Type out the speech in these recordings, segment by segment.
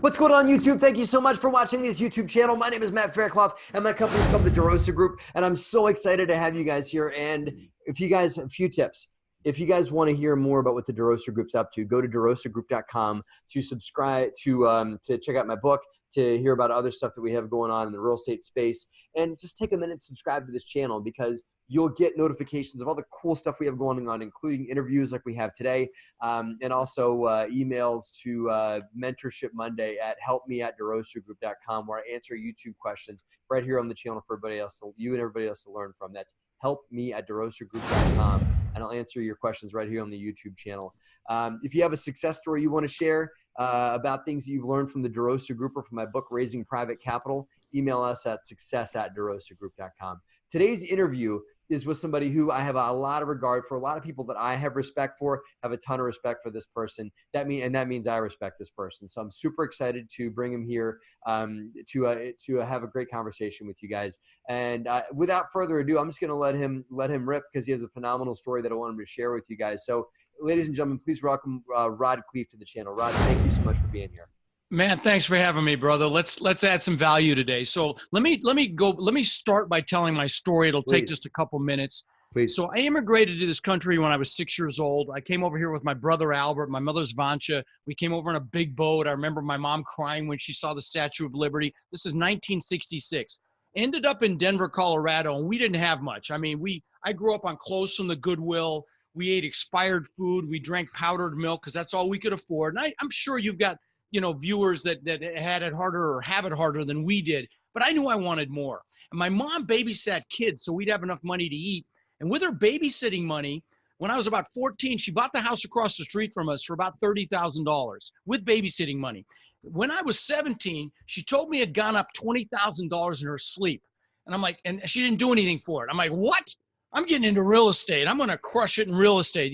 What's going on, YouTube? Thank you so much for watching this YouTube channel. My name is Matt Faircloth, and my company is called the DeRosa Group, and I'm so excited to have you guys here. And if you guys, a few tips. If you guys want to hear more about what the DeRosa Group's up to, go to derosagroup.com to subscribe, to check out my book, to hear about other stuff that we have going on in the real estate space, and just take a minute to subscribe to this channel because you'll get notifications of all the cool stuff we have going on, including interviews like we have today, and also emails to Mentorship Monday at helpme@derosagroup.com, where I answer YouTube questions right here on the channel for everybody else, you and everybody else to learn from. That's helpme@derosagroup.com, and I'll answer your questions right here on the YouTube channel. If you have a success story you want to share about things that you've learned from the DeRosa Group or from my book, Raising Private Capital, email us at success@derosagroup.com. Today's interview is with somebody who I have a lot of regard for, a lot of people that I have respect for, have a ton of respect for this person. That means I respect this person. So I'm super excited to bring him here to have a great conversation with you guys. And without further ado, I'm just going to let him rip because he has a phenomenal story that I want him to share with you guys. So ladies and gentlemen, please welcome Rod Khlief to the channel. Rod, thank you so much for being here. Man, thanks for having me, brother. Let's add some value today. So let me start by telling my story. It'll take just a couple minutes. Please. So I immigrated to this country when I was 6 years old. I came over here with my brother Albert, my mother's Vansha. We came over on a big boat. I remember my mom crying when she saw the Statue of Liberty. This is 1966. Ended up in Denver, Colorado, and we didn't have much. I mean, I grew up on clothes from the Goodwill. We ate expired food. We drank powdered milk because that's all we could afford. And I'm sure you've got viewers that had it harder or have it harder than we did. But I knew I wanted more. And my mom babysat kids so we'd have enough money to eat. And with her babysitting money, when I was about 14, she bought the house across the street from us for about $30,000 with babysitting money. When I was 17, she told me it had gone up $20,000 in her sleep. And I'm like, and she didn't do anything for it. I'm like, what? I'm getting into real estate. I'm going to crush it in real estate.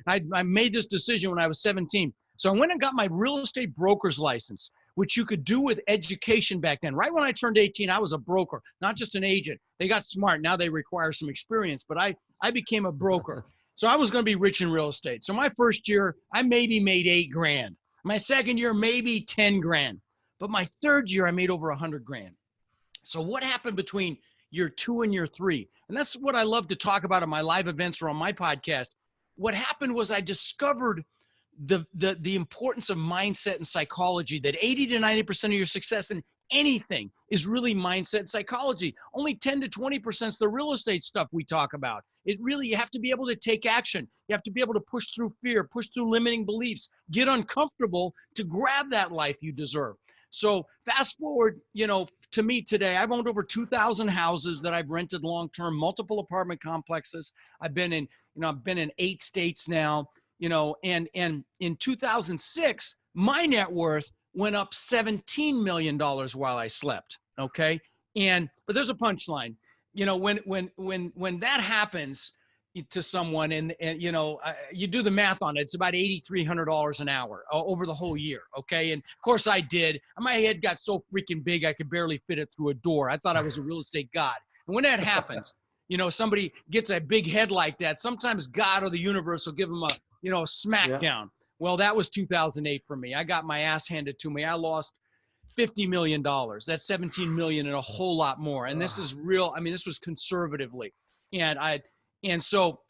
I made this decision when I was 17. So I went and got my real estate broker's license, which you could do with education back then. Right when I turned 18, I was a broker, not just an agent. They got smart. Now they require some experience, but I became a broker. So I was going to be rich in real estate. So my first year, I maybe made $8,000. My second year, maybe 10 grand. But my third year, I made over 100 grand. So what happened between year 2 and year 3? And that's what I love to talk about at my live events or on my podcast. What happened was I discovered the importance of mindset and psychology, that 80 to 90% of your success in anything is really mindset and psychology. Only 10 to 20% is the real estate stuff we talk about. You have to be able to take action. You have to be able to push through fear, push through limiting beliefs, get uncomfortable to grab that life you deserve. So fast forward, to me today, I've owned over 2,000 houses that I've rented long-term, multiple apartment complexes. I've been in 8 states now. And in 2006, my net worth went up $17 million while I slept. Okay. But there's a punchline, when that happens to someone and you do the math on it, it's about $8,300 an hour over the whole year. Okay. And of course I did. My head got so freaking big, I could barely fit it through a door. I thought I was a real estate god. And when that happens, somebody gets a big head like that, sometimes God or the universe will give them a smackdown. Yeah. Well, that was 2008 for me. I got my ass handed to me. I lost $50 million. That's 17 million and a whole lot more. And this is real. I mean, this was conservatively. And so,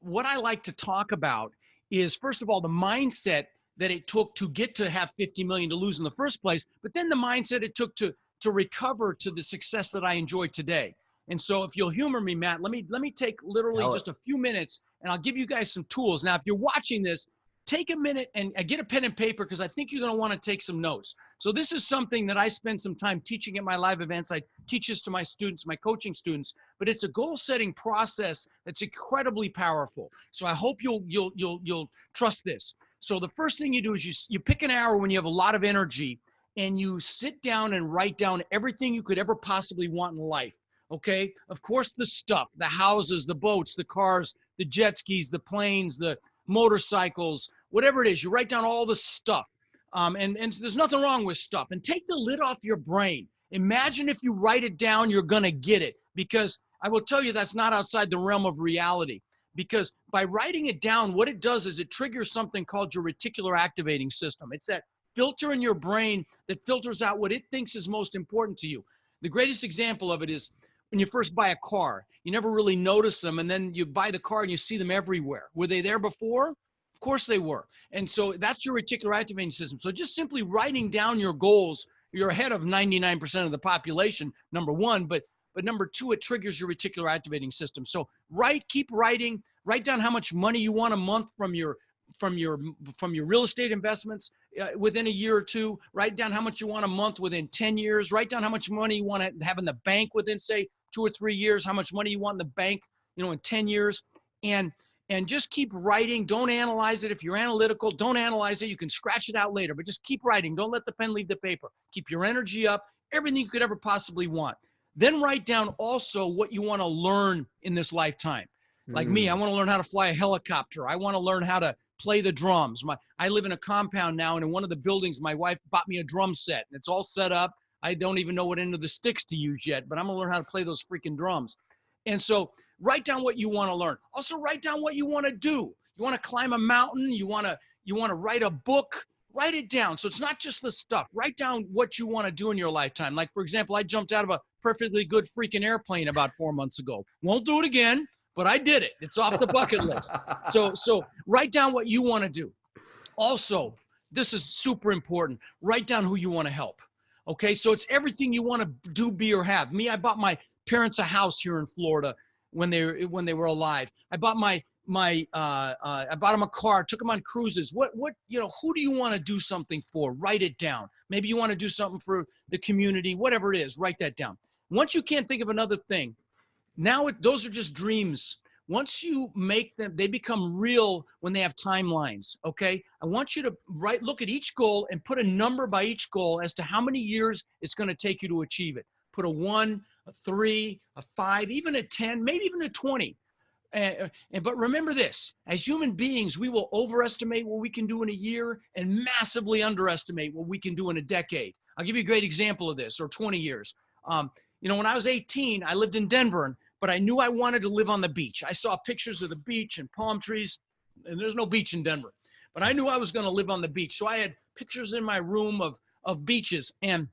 what I like to talk about is, first of all, the mindset that it took to get to have 50 million to lose in the first place, but then the mindset it took to recover to the success that I enjoy today. And so if you'll humor me, Matt, let me take literally just a few minutes and I'll give you guys some tools. Now, if you're watching this, take a minute and get a pen and paper because I think you're going to want to take some notes. So this is something that I spend some time teaching at my live events. I teach this to my students, my coaching students, but it's a goal-setting process that's incredibly powerful. So I hope you'll trust this. So the first thing you do is you pick an hour when you have a lot of energy and you sit down and write down everything you could ever possibly want in life. Okay, of course, the stuff, the houses, the boats, the cars, the jet skis, the planes, the motorcycles, whatever it is, you write down all the stuff. And there's nothing wrong with stuff. And take the lid off your brain. Imagine if you write it down, you're going to get it. Because I will tell you that's not outside the realm of reality. Because by writing it down, what it does is it triggers something called your reticular activating system. It's that filter in your brain that filters out what it thinks is most important to you. The greatest example of it is when you first buy a car. You never really notice them, and then you buy the car and you see them everywhere. Were they there before? Of course they were. And so that's your reticular activating system. So just simply writing down your goals, you're ahead of 99% of the population, number one, but number two, it triggers your reticular activating system. So keep writing, write down how much money you want a month from your real estate investments within a year or two. Write down how much you want a month within 10 years. Write down how much money you want to have in the bank within, say, 2 or 3 years, how much money you want in the bank, in 10 years. And just keep writing. Don't analyze it. If you're analytical, don't analyze it. You can scratch it out later, but just keep writing. Don't let the pen leave the paper. Keep your energy up, everything you could ever possibly want. Then write down also what you want to learn in this lifetime. Like me, I want to learn how to fly a helicopter. I want to learn how to play the drums. I live in a compound now, and in one of the buildings, my wife bought me a drum set, and it's all set up. I don't even know what end of the sticks to use yet, but I'm going to learn how to play those freaking drums. And so write down what you want to learn. Also write down what you want to do. You want to climb a mountain. You want to write a book. Write it down. So it's not just the stuff. Write down what you want to do in your lifetime. Like, for example, I jumped out of a perfectly good freaking airplane about 4 months ago. Won't do it again, but I did it. It's off the bucket list. So write down what you want to do. Also, this is super important. Write down who you want to help. Okay, so it's everything you want to do, be, or have. Me, I bought my parents a house here in Florida when they were alive. I bought I bought them a car, took them on cruises. Who do you want to do something for? Write it down. Maybe you want to do something for the community, whatever it is, write that down. Once you can't think of another thing, now those are just dreams. Once you make them, they become real when they have timelines, okay? I want you to look at each goal and put a number by each goal as to how many years it's going to take you to achieve it. Put a 1, a 3, a 5, even a 10, maybe even a 20. But remember this, as human beings, we will overestimate what we can do in a year and massively underestimate what we can do in a decade. I'll give you a great example of this, or 20 years. When I was 18, I lived in Denver, but I knew I wanted to live on the beach. I saw pictures of the beach and palm trees, and there's no beach in Denver. But I knew I was going to live on the beach. So I had pictures in my room of beaches. And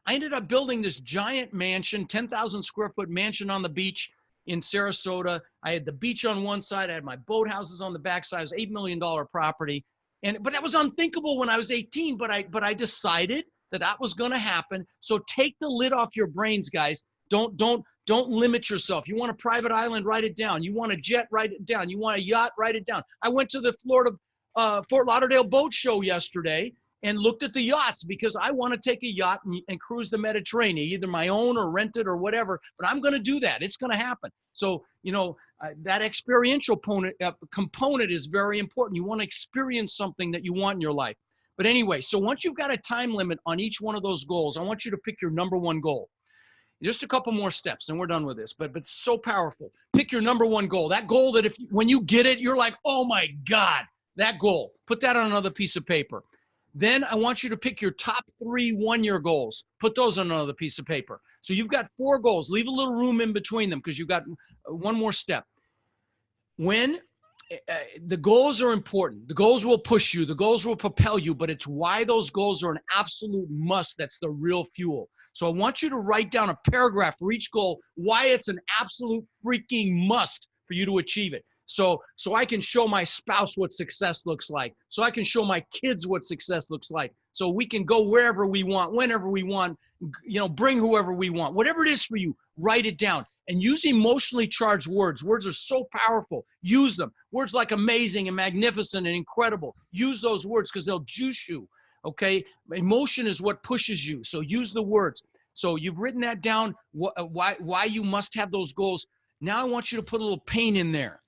I ended up building this giant mansion, 10,000 square foot mansion on the beach in Sarasota. I had the beach on one side. I had my boathouses on the backside. It was $8 million property. But that was unthinkable when I was 18, but I decided that was going to happen. So take the lid off your brains, guys. Don't limit yourself. You want a private island, write it down. You want a jet, write it down. You want a yacht, write it down. I went to the Fort Lauderdale boat show yesterday and looked at the yachts because I want to take a yacht and cruise the Mediterranean, either my own or rented or whatever, but I'm going to do that. It's going to happen. So, that experiential component is very important. You want to experience something that you want in your life. But anyway, so once you've got a time limit on each one of those goals, I want you to pick your number one goal. Just a couple more steps and we're done with this, but it's so powerful. Pick your number one goal. That goal that when you get it, you're like, oh my God, that goal. Put that on another piece of paper. Then I want you to pick your top 3 one-year goals. Put those on another piece of paper. So you've got 4 goals. Leave a little room in between them because you've got one more step. When the goals are important, the goals will push you, the goals will propel you, but it's why those goals are an absolute must. That's the real fuel. So I want you to write down a paragraph for each goal, why it's an absolute freaking must for you to achieve it. So I can show my spouse what success looks like. So I can show my kids what success looks like. So we can go wherever we want, whenever we want, bring whoever we want. Whatever it is for you, write it down. And use emotionally charged words. Words are so powerful. Use them. Words like amazing and magnificent and incredible. Use those words because they'll juice you. Okay, emotion is what pushes you. So use the words. So you've written that down, why you must have those goals. Now I want you to put a little pain in there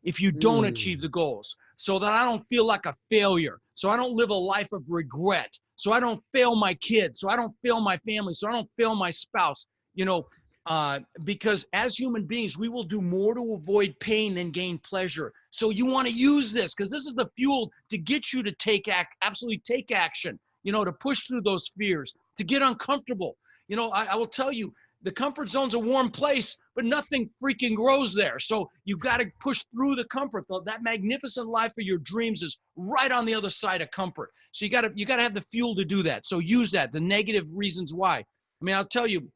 if you don't achieve the goals, so that I don't feel like a failure. So I don't live a life of regret. So I don't fail my kids. So I don't fail my family. So I don't fail my spouse. Because as human beings, we will do more to avoid pain than gain pleasure. So you want to use this because this is the fuel to get you to absolutely take action, to push through those fears, to get uncomfortable. I will tell you, The comfort zone's a warm place, but nothing freaking grows there. So you got to push through the comfort. That magnificent life of your dreams is right on the other side of comfort. So you got to have the fuel to do that. So use that, the negative reasons why. I mean, I'll tell you,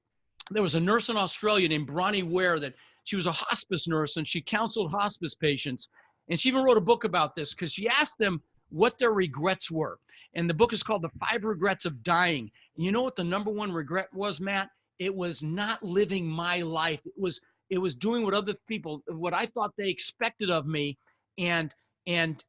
there was a nurse in Australia named Bronnie Ware that she was a hospice nurse, and she counseled hospice patients. And she even wrote a book about this because she asked them what their regrets were. And the book is called The 5 Regrets of Dying. And you know what the number one regret was, Matt? It was not living my life. It was doing what other people, what I thought they expected of me, and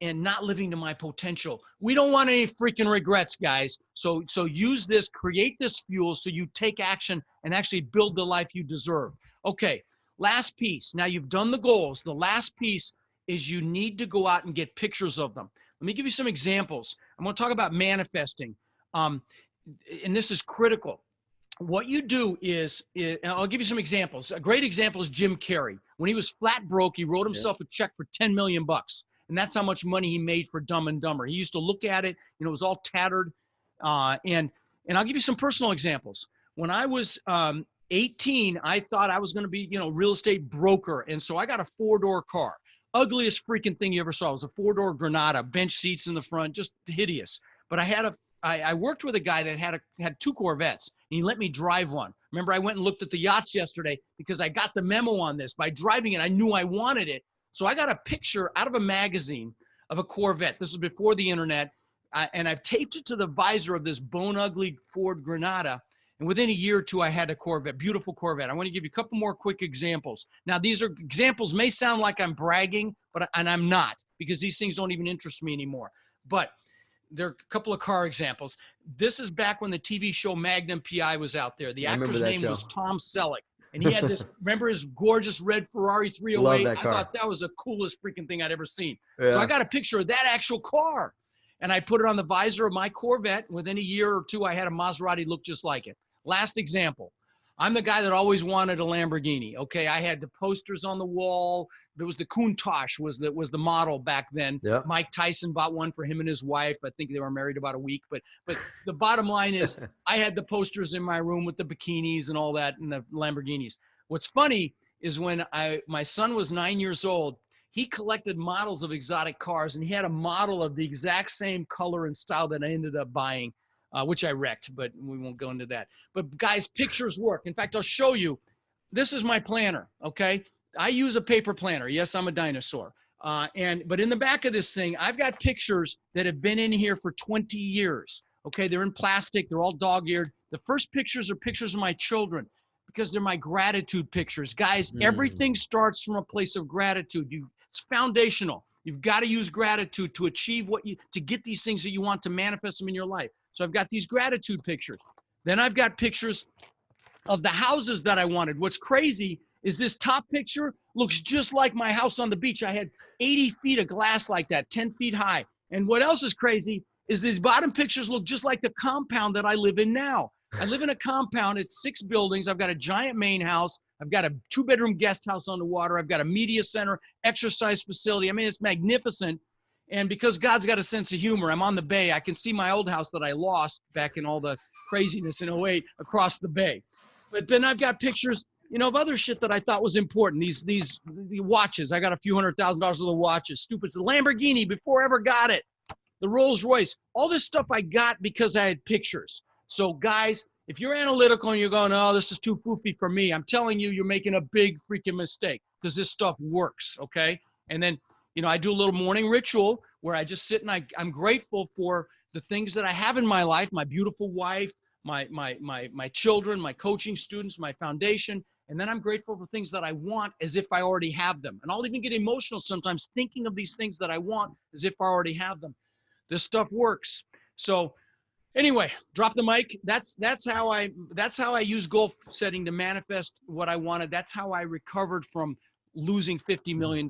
not living to my potential. We don't want any freaking regrets, guys. So use this, create this fuel so you take action and actually build the life you deserve. Okay, last piece. Now you've done the goals. The last piece is you need to go out and get pictures of them. Let me give you some examples. I'm going to talk about manifesting. And this is critical. What you do is, I'll give you some examples. A great example is Jim Carrey. When he was flat broke, he wrote himself a check for $10 million. And that's how much money he made for Dumb and Dumber. He used to look at it, it was all tattered. And I'll give you some personal examples. When I was 18, I thought I was going to be, real estate broker. And so I got a 4-door car. Ugliest freaking thing you ever saw. It was a 4-door Granada, bench seats in the front, just hideous. But I worked with a guy that had 2 Corvettes, and he let me drive one. Remember, I went and looked at the yachts yesterday because I got the memo on this. By driving it, I knew I wanted it. So I got a picture out of a magazine of a Corvette. This is before the internet. And I've taped it to the visor of this bone ugly Ford Granada. And within a year or 2, I had a Corvette, beautiful Corvette. I want to give you a couple more quick examples. Now, these are examples may sound like I'm bragging, and I'm not, because these things don't even interest me anymore. But there are a couple of car examples. This is back when the TV show Magnum P.I. was out there. The actor's name was Tom Selleck. And he had this, remember his gorgeous red Ferrari 308? I thought that was the coolest freaking thing I'd ever seen. Yeah. So I got a picture of that actual car. And I put it on the visor of my Corvette. Within a year or 2, I had a Maserati look just like it. Last example. I'm the guy that always wanted a Lamborghini. Okay, I had the posters on the wall. There was the Countach was the model back then. Yep. Mike Tyson bought one for him and his wife. I think they were married about a week. But the bottom line is I had the posters in my room with the bikinis and all that and the Lamborghinis. What's funny is when my son was 9 years old, he collected models of exotic cars, and he had a model of the exact same color and style that I ended up buying. Which I wrecked, but we won't go into that. But guys, pictures work. In fact, I'll show you. This is my planner, okay? I use a paper planner. Yes, I'm a dinosaur. But in the back of this thing, I've got pictures that have been in here for 20 years, okay? They're in plastic. They're all dog-eared. The first pictures are pictures of my children because they're my gratitude pictures. Guys, everything starts from a place of gratitude. It's foundational. You've got to use gratitude to achieve to get these things that you want, to manifest them in your life. So I've got these gratitude pictures. Then I've got pictures of the houses that I wanted. What's crazy is this top picture looks just like my house on the beach. I had 80 feet of glass like that, 10 feet high. And what else is crazy is these bottom pictures look just like the compound that I live in now. I live in a compound. It's 6 buildings. I've got a giant main house. I've got a 2-bedroom guest house on the water. I've got a media center, exercise facility. I mean, it's magnificent. And because God's got a sense of humor, I'm on the bay. I can see my old house that I lost back in all the craziness in 08 across the bay. But then I've got pictures, of other shit that I thought was important. These watches. I got a few $100,000 worth of watches. Stupid. The Lamborghini before I ever got it. The Rolls Royce. All this stuff I got because I had pictures. So guys, if you're analytical and you're going, oh, this is too foofy for me, I'm telling you, you're making a big freaking mistake because this stuff works, okay? And then, I do a little morning ritual where I just sit and I'm grateful for the things that I have in my life, my beautiful wife, my children, my coaching students, my foundation. And then I'm grateful for things that I want as if I already have them. And I'll even get emotional sometimes thinking of these things that I want as if I already have them. This stuff works. So anyway, drop the mic. That's how I use goal setting to manifest what I wanted. That's how I recovered from losing $50 million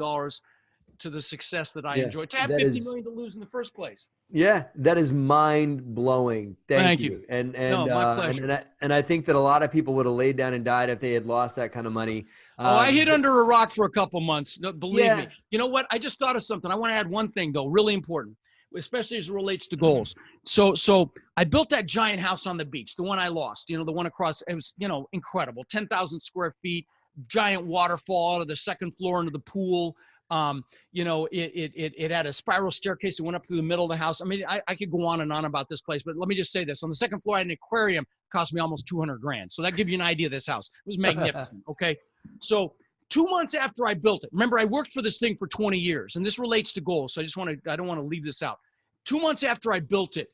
to the success that I enjoyed. To have $50 million to lose in the first place. Yeah, that is mind blowing. Thank you. And my pleasure. And I think that a lot of people would have laid down and died if they had lost that kind of money. I hid under a rock for a couple months. Believe me. You know what? I just thought of something. I want to add one thing though, really important. especially as it relates to goals. So I built that giant house on the beach, the one I lost, the one across, it was, incredible, 10,000 square feet, giant waterfall out of the second floor into the pool. It had a spiral staircase that went up through the middle of the house. I mean, I could go on and on about this place, but let me just say this. On the second floor, I had an aquarium, cost me almost $200,000. So that gives you an idea of this house. It was magnificent. Okay. So 2 months after I built it, remember I worked for this thing for 20 years, and this relates to goals. So I don't want to leave this out. 2 months after I built it,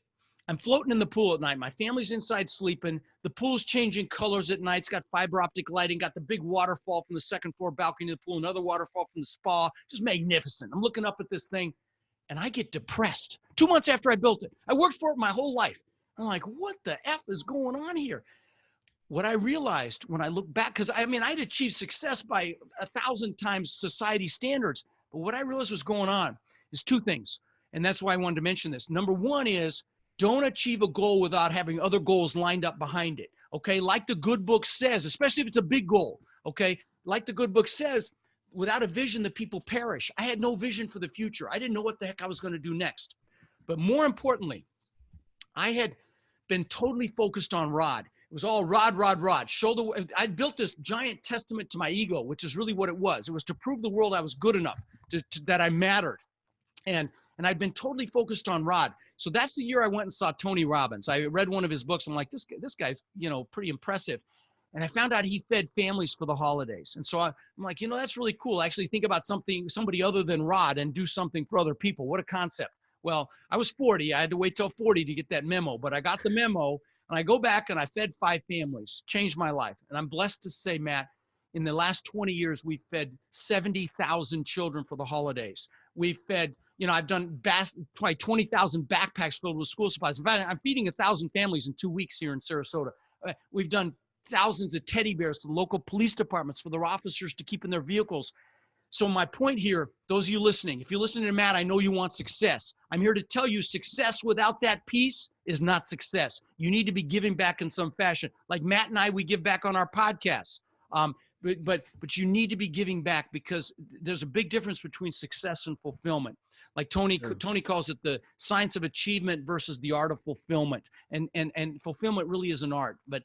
I'm floating in the pool at night. My family's inside sleeping. The pool's changing colors at night. It's got fiber optic lighting, got the big waterfall from the second floor balcony of the pool, another waterfall from the spa. Just magnificent. I'm looking up at this thing, and I get depressed. 2 months after I built it. I worked for it my whole life. I'm like, what the F is going on here? What I realized when I look back, because I'd achieved success by 1,000 times society standards, but what I realized was going on is two things. And that's why I wanted to mention this. Number one is, don't achieve a goal without having other goals lined up behind it. Okay. Like the good book says, especially if it's a big goal. Okay. Like the good book says, without a vision, the people perish. I had no vision for the future. I didn't know what the heck I was going to do next. But more importantly, I had been totally focused on Rod. It was all Rod. I built this giant testament to my ego, which is really what it was. It was to prove the world I was good enough, that I mattered. And I'd been totally focused on Rod. So that's the year I went and saw Tony Robbins. I read one of his books. I'm like, this guy's, pretty impressive. And I found out he fed families for the holidays. And so I'm like, that's really cool. Actually think about somebody other than Rod and do something for other people. What a concept. Well, I was 40. I had to wait till 40 to get that memo, but I got the memo, and I go back and I fed 5 families, changed my life. And I'm blessed to say, Matt, in the last 20 years, we've fed 70,000 children for the holidays. We've fed, I've done 20,000 backpacks filled with school supplies. In fact, I'm feeding 1,000 families in 2 weeks here in Sarasota. We've done thousands of teddy bears to local police departments for their officers to keep in their vehicles. So my point here, those of you listening, if you're listening to Matt, I know you want success. I'm here to tell you success without that piece is not success. You need to be giving back in some fashion. Like Matt and I, we give back on our podcasts. But you need to be giving back, because there's a big difference between success and fulfillment. Like Tony calls it the science of achievement versus the art of fulfillment. And fulfillment really is an art, but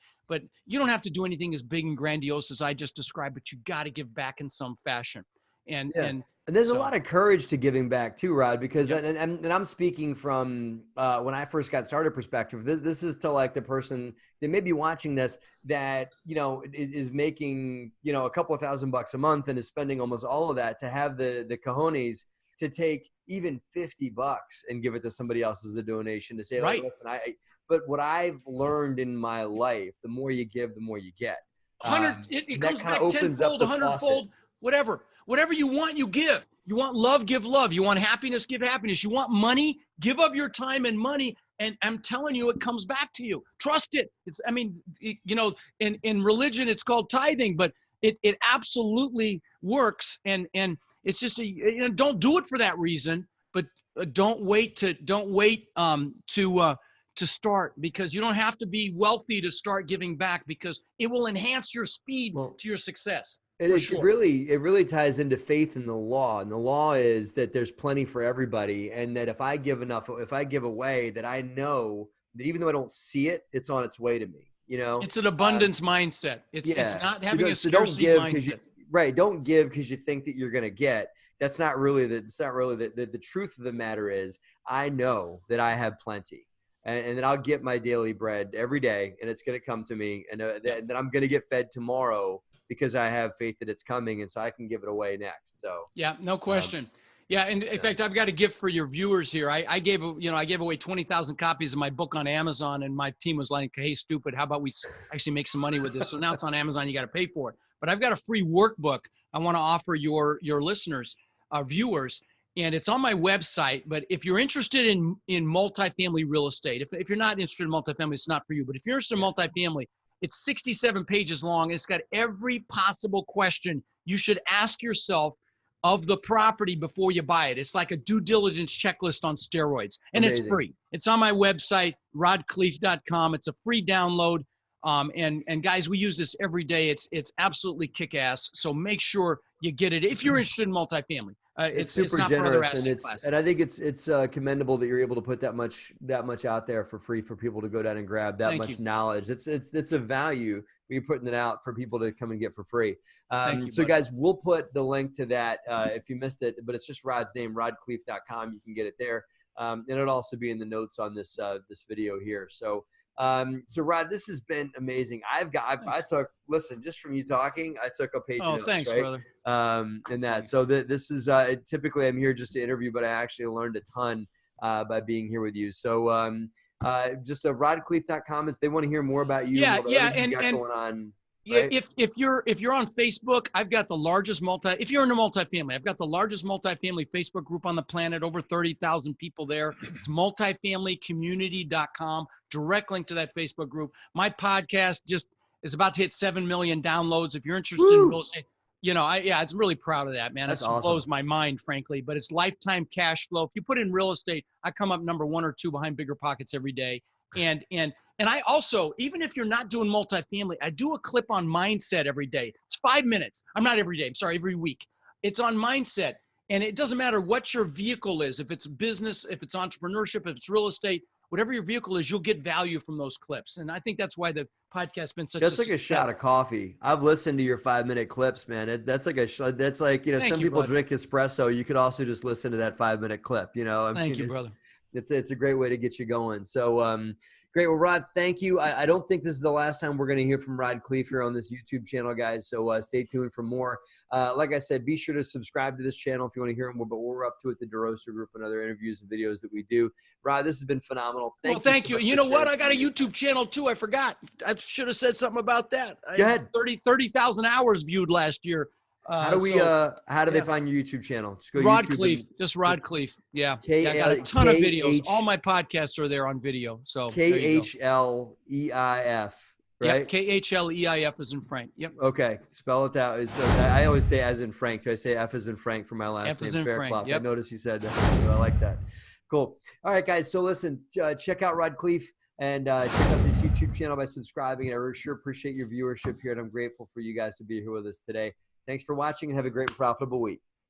you don't have to do anything as big and grandiose as I just described, but you got to give back in some fashion. And there's a lot of courage to giving back too, Rod, because and I'm speaking from when I first got started perspective. This is to like the person that may be watching this that, is making, a couple of $1,000 a month and is spending almost all of that, to have the cojones to take even $50 and give it to somebody else as a donation, to say, right. Like, listen, but what I've learned in my life, the more you give, the more you get. It comes back tenfold, 100-fold, whatever you want, you give. You want love, give love. You want happiness, give happiness. You want money, give up your time and money. And I'm telling you, it comes back to you. Trust it. In religion, it's called tithing, but it absolutely works. And it's just, don't do it for that reason, but don't wait to start, because you don't have to be wealthy to start giving back, because it will enhance your speed to your success. It really ties into faith in the law. And the law is that there's plenty for everybody. And that if I give away, that I know that even though I don't see it, it's on its way to me, It's an abundance mindset. It's not having a scarcity mindset. Don't give because you think that you're going to get. That's not really the truth of the matter is, I know that I have plenty. And then I'll get my daily bread every day, and it's going to come to me, and then I'm going to get fed tomorrow, because I have faith that it's coming, and so I can give it away next. So yeah, no question. And in fact, I've got a gift for your viewers here. I gave away 20,000 copies of my book on Amazon, and my team was like, "Hey, stupid, how about we actually make some money with this?" So now it's on Amazon. You got to pay for it. But I've got a free workbook I want to offer your listeners, our viewers. And it's on my website. But if you're interested in multifamily real estate, if you're not interested in multifamily, it's not for you. But if you're interested in multifamily, it's 67 pages long. It's got every possible question you should ask yourself of the property before you buy it. It's like a due diligence checklist on steroids. And Amazing. It's free. It's on my website, rodkhlief.com. It's a free download. And guys, we use this every day. It's absolutely kick-ass. So make sure you get it. If you're interested in multifamily, It's it's super not for other generous, asset classes. and I think it's commendable that you're able to put that much out there for free for people to go down and grab that much knowledge. It's a value we're putting it out for people to come and get for free. So guys, we'll put the link to that if you missed it, but it's just Rod's name, rodkhlief.com. You can get it there, and it'll also be in the notes on this this video here. So. So Rod, this has been amazing. I took, listen, just from you talking, I took a page of notes, thanks, right? brother. And that, so this is, typically I'm here just to interview, but I actually learned a ton, by being here with you. So, just rodkhlief.com is they want to hear more about you. Yeah. And going on. Yeah, Right? if you're on Facebook, I've got the largest if you're into multifamily, I've got the largest multifamily Facebook group on the planet, over 30,000 people there. It's multifamilycommunity.com, direct link to that Facebook group. My podcast just is about to hit 7 million downloads. If you're interested in real estate, I'm really proud of that, man. That's It blows my mind, frankly, but it's lifetime cash flow. If you put in real estate, I come up number 1 or 2 behind Bigger Pockets every day. And I also, even if you're not doing multifamily, I do a clip on mindset every day. It's 5 minutes. I'm not every day. I'm sorry, every week. It's on mindset. And it doesn't matter what your vehicle is. If it's business, if it's entrepreneurship, if it's real estate, whatever your vehicle is, you'll get value from those clips. And I think that's why the podcast's been such a success. That's like a shot of coffee. I've listened to your 5-minute clips, man. That's like that's like, some people drink espresso. You could also just listen to that 5-minute clip, Thank you, brother. It's a great way to get you going. So, great. Well, Rod, thank you. I don't think this is the last time we're going to hear from Rod Khlief here on this YouTube channel, guys. So stay tuned for more. Like I said, be sure to subscribe to this channel if you want to hear more, but we're up to it, the DeRosa Group and other interviews and videos that we do. Rod, this has been phenomenal. Thank you. You know what? I got a YouTube channel too. I forgot. I should have said something about that. Go ahead. 30,000 hours viewed last year. How do they find your YouTube channel? Just go Rod YouTube Khlief, just Rod Khlief. Yeah. I got a ton of videos. All my podcasts are there on video. So Khleif, right? Yep, Khleif is in Frank. Yep. Okay. Spell it out. I always say as in Frank. So I say F as in Frank for my last name, Faircloth. Yep. I noticed you said that. So I like that. Cool. All right, guys. So listen, check out Rod Khlief and check out this YouTube channel by subscribing. And I sure appreciate your viewership here. And I'm grateful for you guys to be here with us today. Thanks for watching and have a great, profitable week.